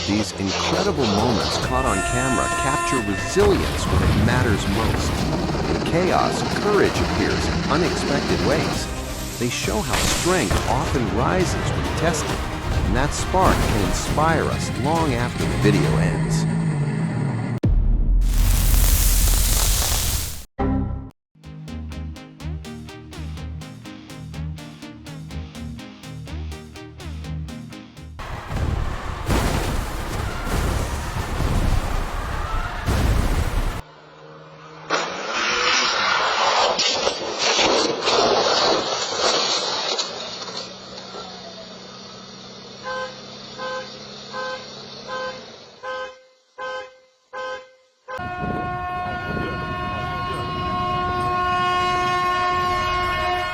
These incredible moments caught on camera capture resilience when it matters most. In chaos, courage appears in unexpected ways. They show how strength often rises when tested, and that spark can inspire us long after the video ends.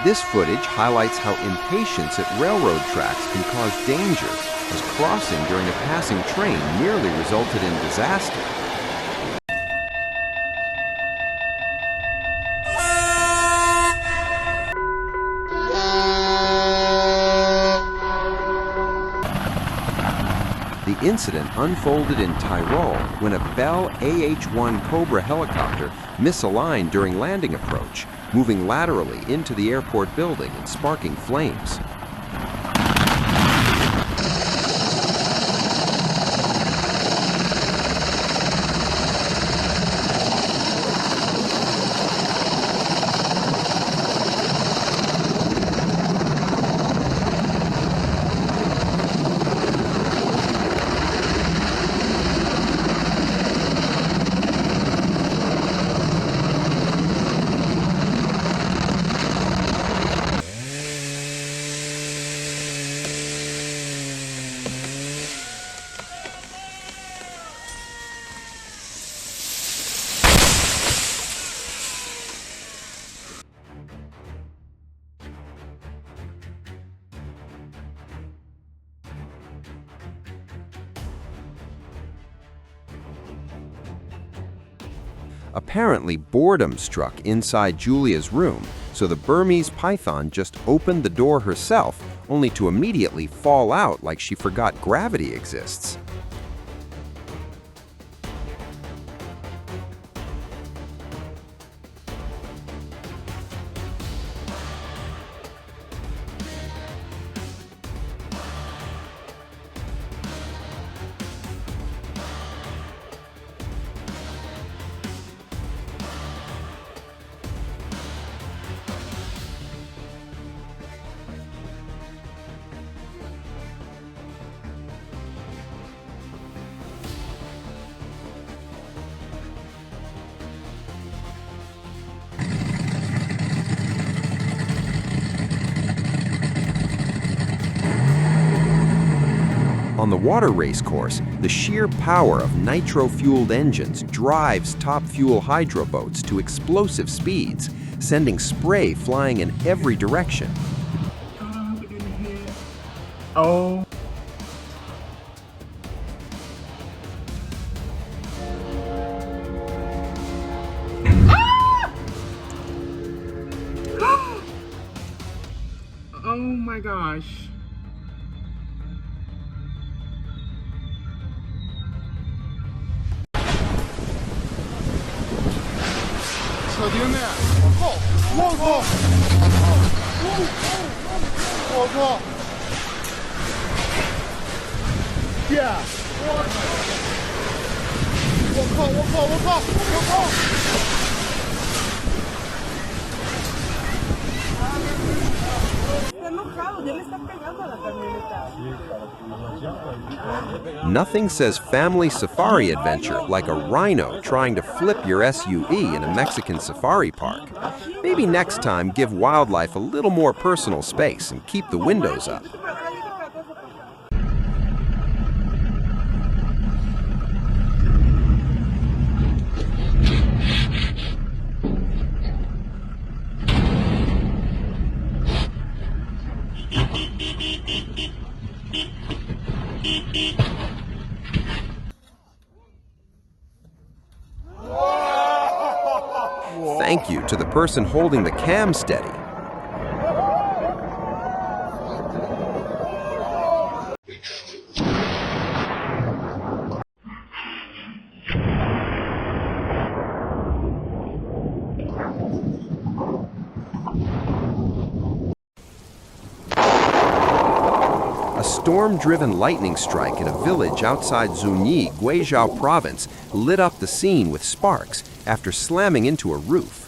This footage highlights how impatience at railroad tracks can cause danger, as crossing during a passing train nearly resulted in disaster. The incident unfolded in Tyrol when a Bell AH-1 Cobra helicopter misaligned during landing approach, moving laterally into the airport building and sparking flames. Apparently, boredom struck inside Julia's room, so the Burmese python just opened the door herself, only to immediately fall out like she forgot gravity exists. On the water race course, the sheer power of nitro-fueled engines drives top fuel hydro boats to explosive speeds, sending spray flying in every direction. Oh. Oh my gosh. Nothing says family safari adventure like a rhino trying to flip your SUV in a Mexican safari park. Maybe next time give wildlife a little more personal space and keep the windows up. Thank you to the person holding the cam steady. A storm-driven lightning strike in a village outside Zunyi, Guizhou province, lit up the scene with sparks after slamming into a roof.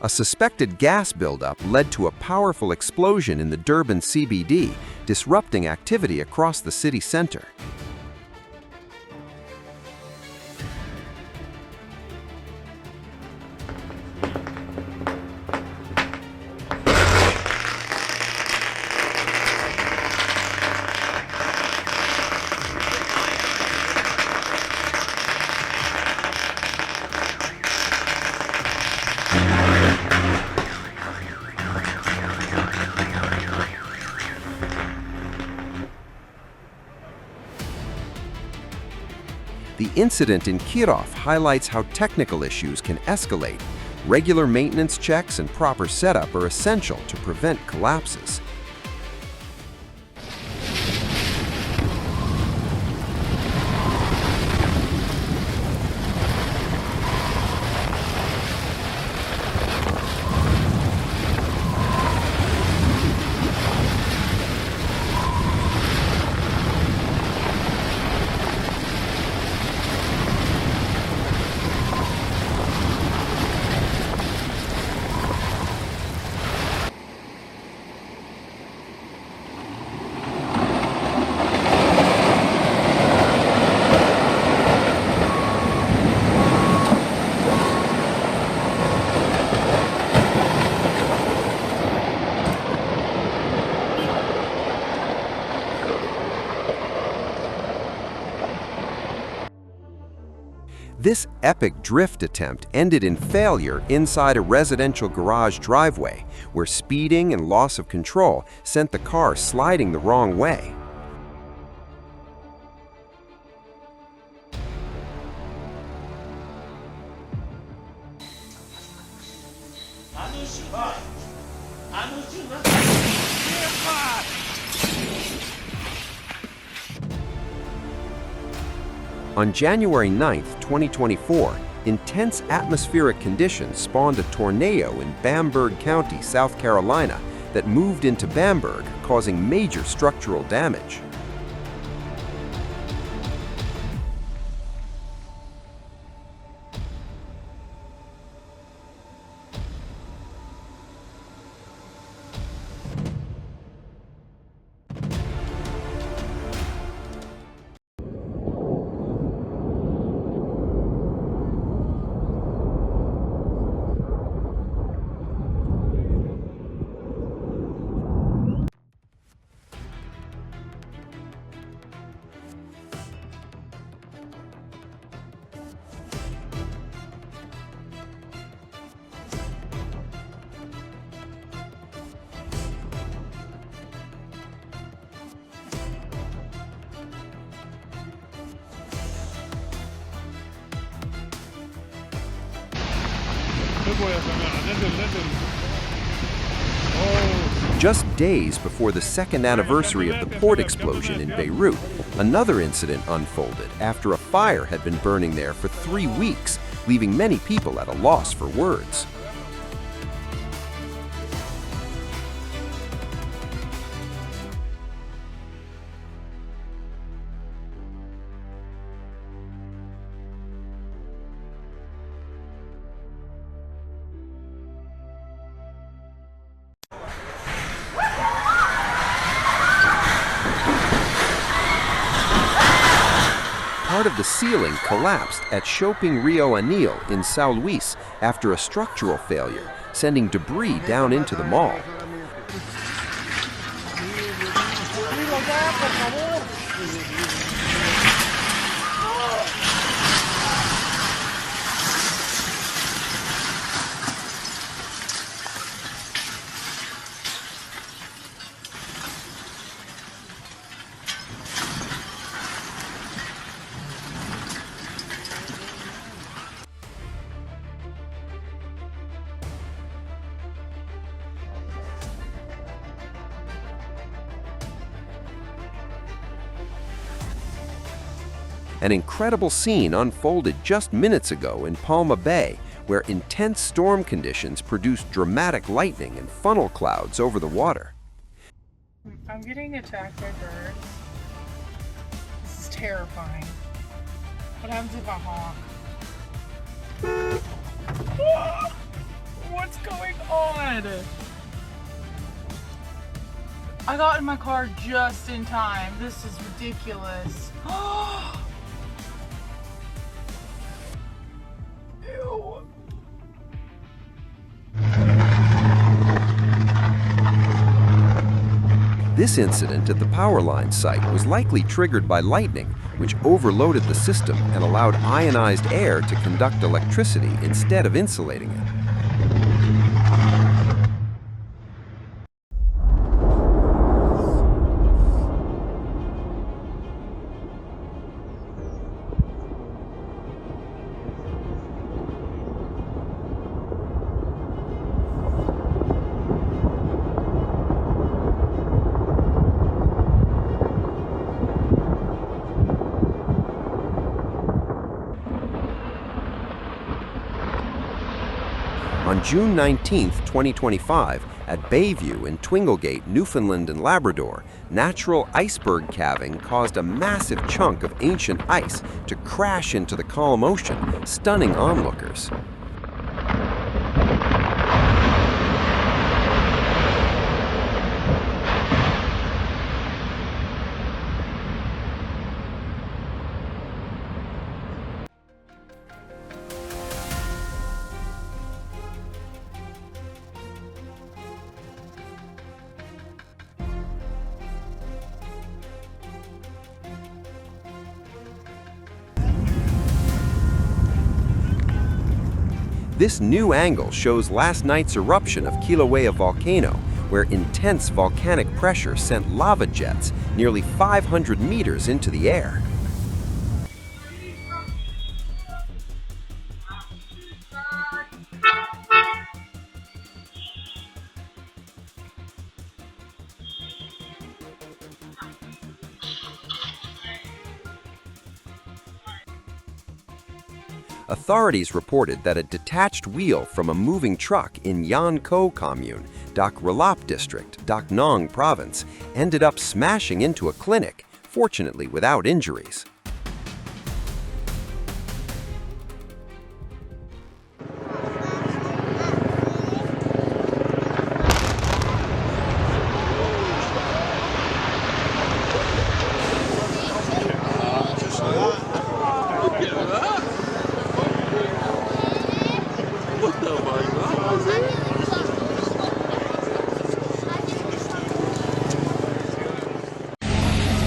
A suspected gas buildup led to a powerful explosion in the Durban CBD, disrupting activity across the city center. The incident in Kirov highlights how technical issues can escalate. Regular maintenance checks and proper setup are essential to prevent collapses. This epic drift attempt ended in failure inside a residential garage driveway, where speeding and loss of control sent the car sliding the wrong way. On January 9, 2024, intense atmospheric conditions spawned a tornado in Bamberg County, South Carolina, that moved into Bamberg, causing major structural damage. Just days before the second anniversary of the port explosion in Beirut, another incident unfolded after a fire had been burning there for 3 weeks, leaving many people at a loss for words. Part of the ceiling collapsed at Shopping Rio Anil in São Luís after a structural failure, sending debris down into the mall. An incredible scene unfolded just minutes ago in Palma Bay, where intense storm conditions produced dramatic lightning and funnel clouds over the water. I'm getting attacked by birds. This is terrifying. What happens if I honk? What's going on? I got in my car just in time. This is ridiculous. Ew. This incident at the power line site was likely triggered by lightning, which overloaded the system and allowed ionized air to conduct electricity instead of insulating it. On June 19, 2025, at Bayview in Twinglegate, Newfoundland and Labrador, natural iceberg calving caused a massive chunk of ancient ice to crash into the calm ocean, stunning onlookers. This new angle shows last night's eruption of Kilauea volcano, where intense volcanic pressure sent lava jets nearly 500 meters into the air. Authorities reported that a detached wheel from a moving truck in Yan Co commune, Dak Relap district, Dak Nong province, ended up smashing into a clinic, fortunately without injuries.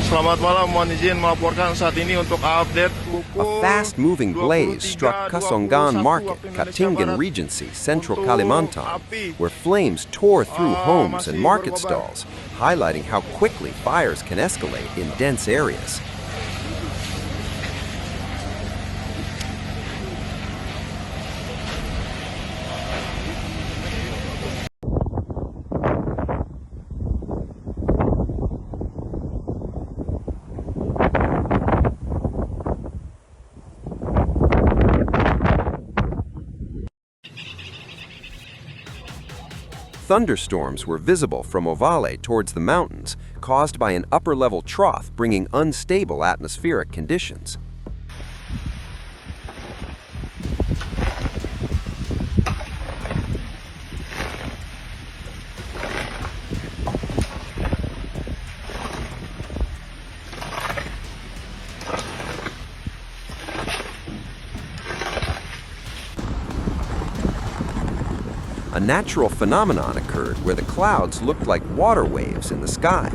Selamat malam, mohon izin melaporkan saat ini untuk update A fast-moving blaze struck Kasongan Market, Katingan Regency, Central Kalimantan, where flames tore through homes and market stalls, highlighting how quickly fires can escalate in dense areas. Thunderstorms were visible from Ovale towards the mountains, caused by an upper-level trough bringing unstable atmospheric conditions. A natural phenomenon occurred where the clouds looked like water waves in the sky.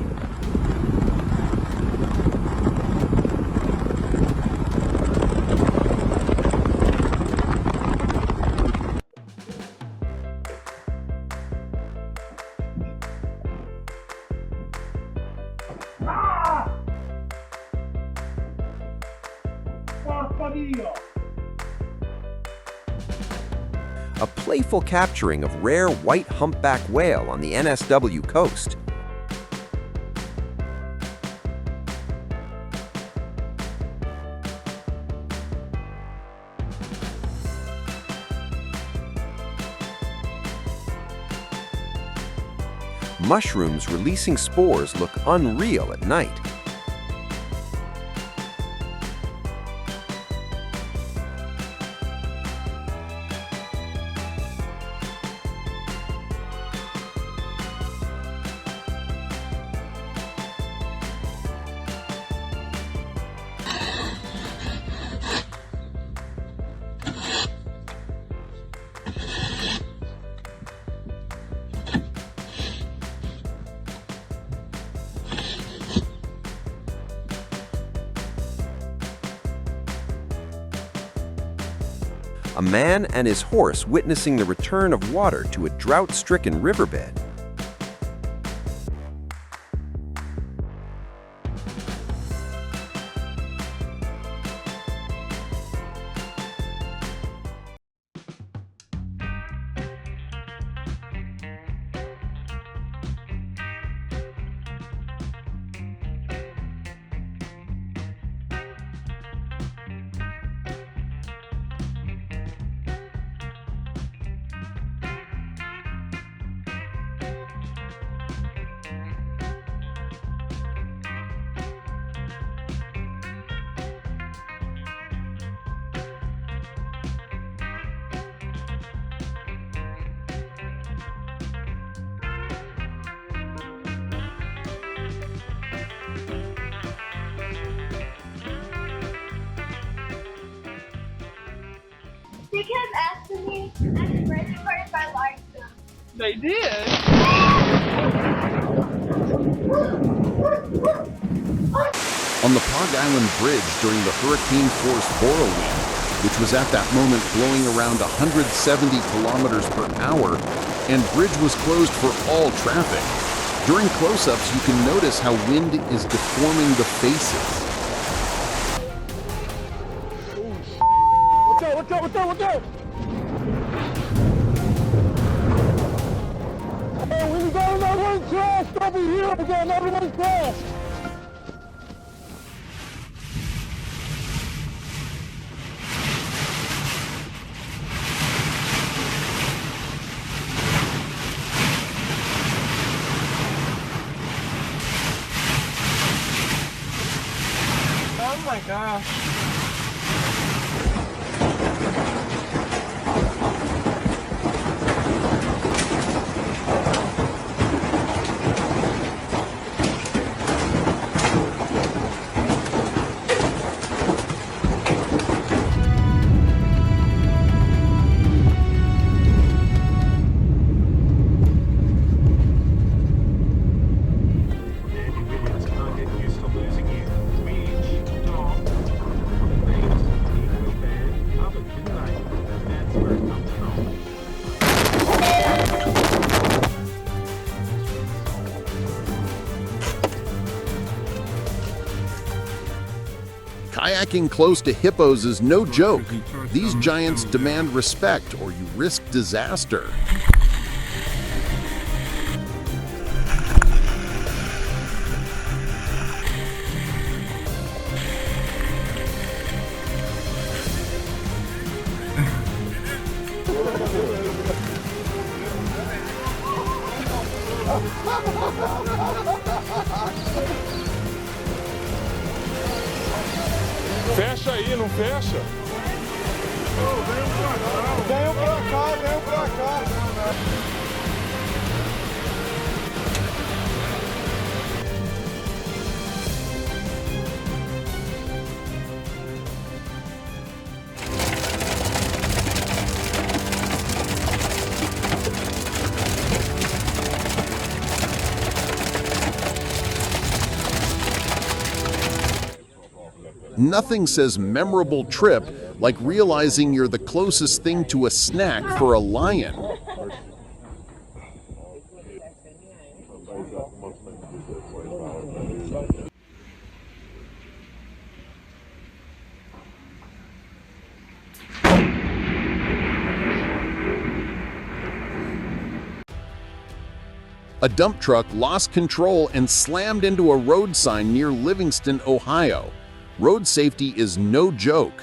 A playful capturing of rare white humpback whale on the NSW coast. Mushrooms releasing spores look unreal at night. A man and his horse witnessing the return of water to a drought-stricken riverbed. They kept asking me at the birthday party if I liked them. They did? On the Pog Island Bridge during the hurricane-force whirlwind, which was at that moment blowing around 170 kilometers per hour, and bridge was closed for all traffic. During close-ups, you can notice how wind is deforming the faces. Watch out! Hey, we got another one crashed over here. We got another one crashed. Oh my gosh. Kayaking close to hippos is no joke. These giants demand respect or you risk disaster. Fecha aí, não fecha? Venham pra cá. Nothing says memorable trip like realizing you're the closest thing to a snack for a lion. A dump truck lost control and slammed into a road sign near Livingston, Ohio. Road safety is no joke.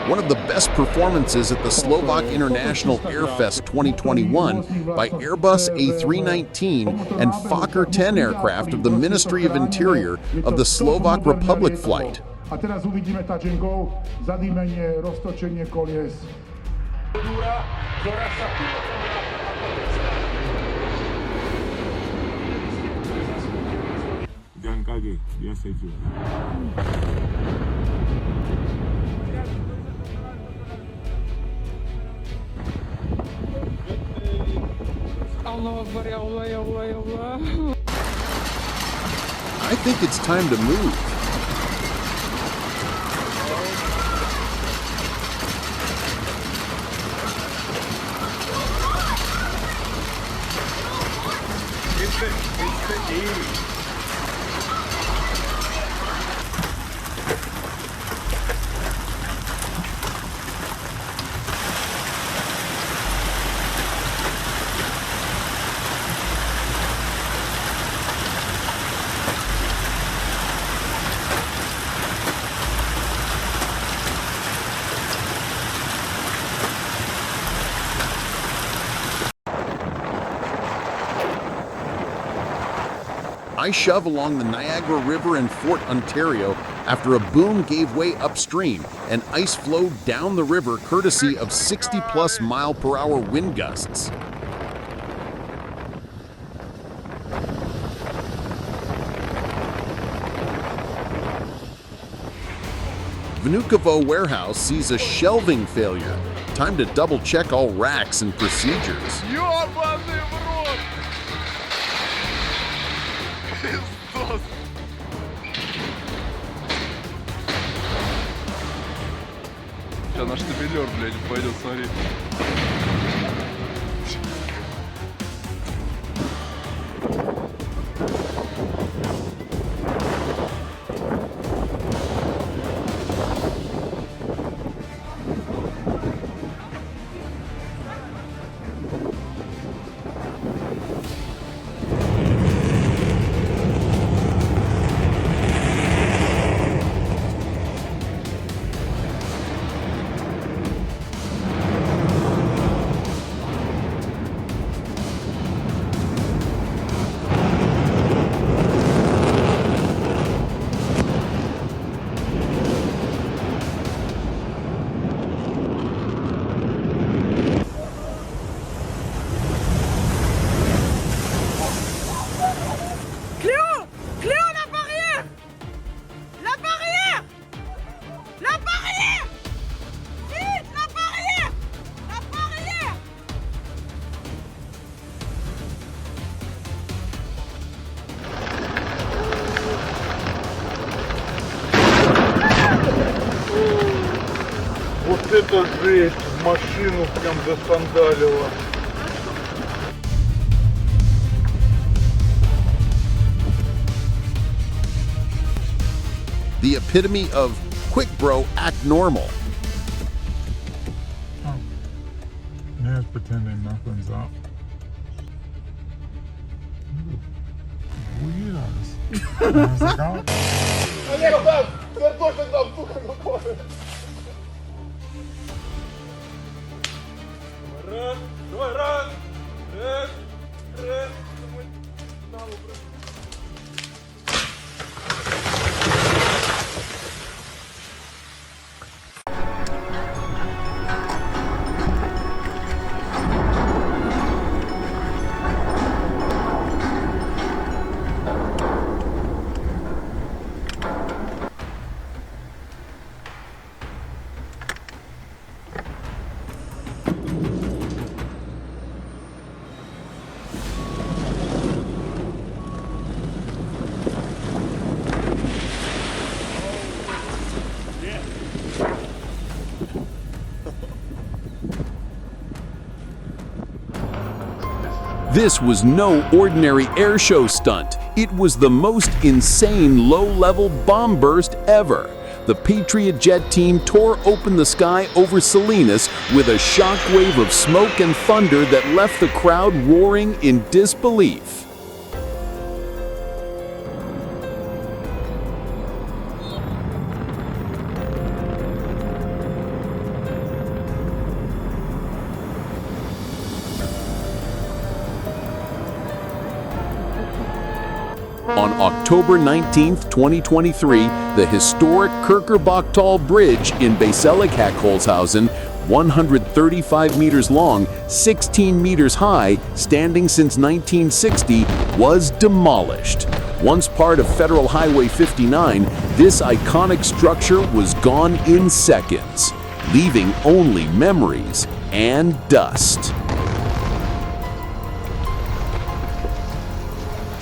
one of the best performances at the Slovak International Airfest 2021 by Airbus A319 and Fokker 10 aircraft of the Ministry of Interior of the Slovak Republic flight. A teraz uvidíme touch and go, zadýmenie, roztočenie kolies. Jangan kaget, biasa itu. Allah Akbar, ya Allah, ya Allah, ya Allah. I think it's time to move. I shove along the Niagara River in Fort Ontario after a boom gave way upstream and ice flowed down the river courtesy of 60+ mile-per-hour wind gusts. Vnukovo warehouse sees a shelving failure. Time to double-check all racks and procedures. Сейчас наш штабелер, блядь, пойдет, смотри. Вот это жесть, машину прям засандалило. The epitome of quick bro, act normal. Oh. Yeah, it's pretending nothing's up. Weird eyes. I was like, oh. This was no ordinary airshow stunt. It was the most insane low-level bomb burst ever. The Patriot jet team tore open the sky over Salinas with a shockwave of smoke and thunder that left the crowd roaring in disbelief. October 19, 2023, the historic Kirkerbachtal Bridge in Baselik-Holzhausen, 135 meters long, 16 meters high, standing since 1960, was demolished. Once part of Federal Highway 59, this iconic structure was gone in seconds, leaving only memories and dust.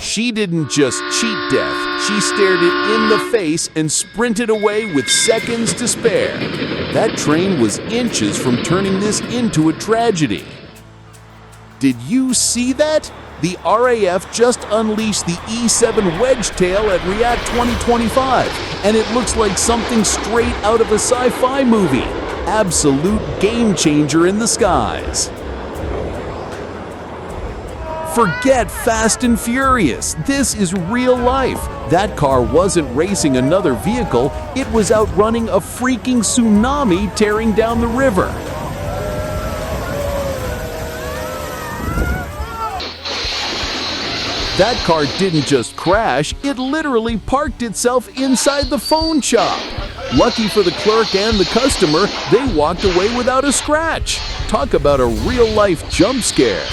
She didn't just cheat death, she stared it in the face and sprinted away with seconds to spare. That train was inches from turning this into a tragedy. Did you see that? The RAF just unleashed the E7 wedge tail at Riyadh 2025, and it looks like something straight out of a sci-fi movie. Absolute game changer in the skies. Forget Fast and Furious. This is real life. That car wasn't racing another vehicle, it was outrunning a freaking tsunami tearing down the river. That car didn't just crash, it literally parked itself inside the phone shop. Lucky for the clerk and the customer, they walked away without a scratch. Talk about a real-life jump scare.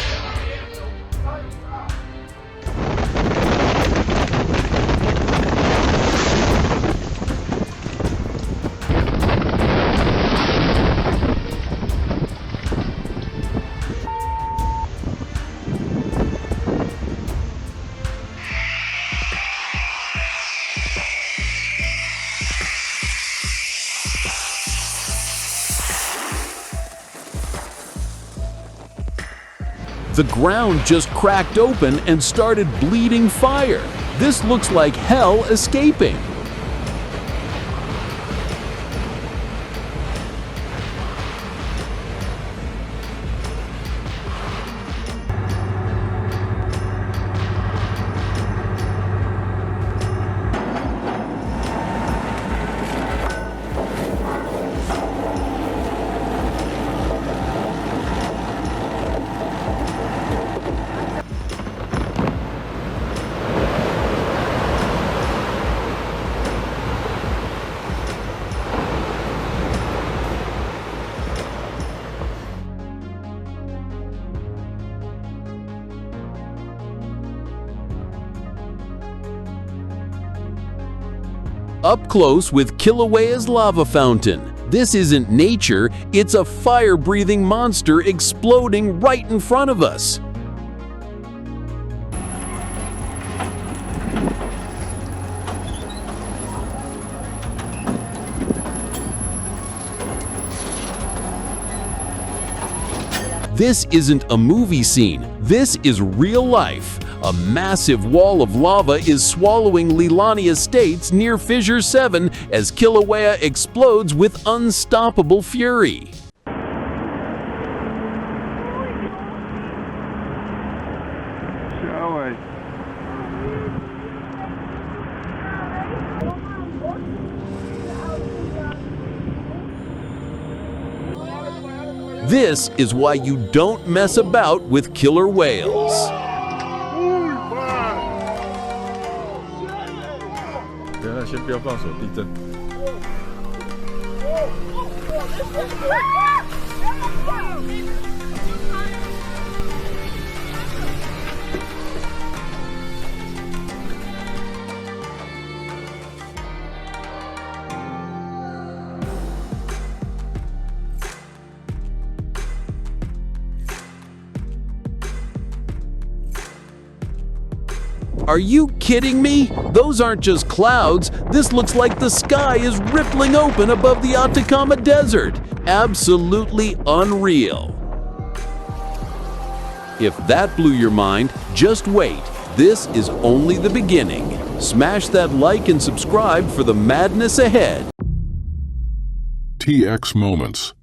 The ground just cracked open and started bleeding fire. This looks like hell escaping. Up close with Kilauea's lava fountain. This isn't nature, it's a fire-breathing monster exploding right in front of us. This isn't a movie scene, this is real life. A massive wall of lava is swallowing Leilani Estates near Fissure 7 as Kilauea explodes with unstoppable fury. This is why you don't mess about with killer whales.先不要放手，地震。 Are you kidding me? Those aren't just clouds. This looks like the sky is rippling open above the Atacama Desert. Absolutely unreal. If that blew your mind, just wait. This is only the beginning. Smash that like and subscribe for the madness ahead. TX Moments.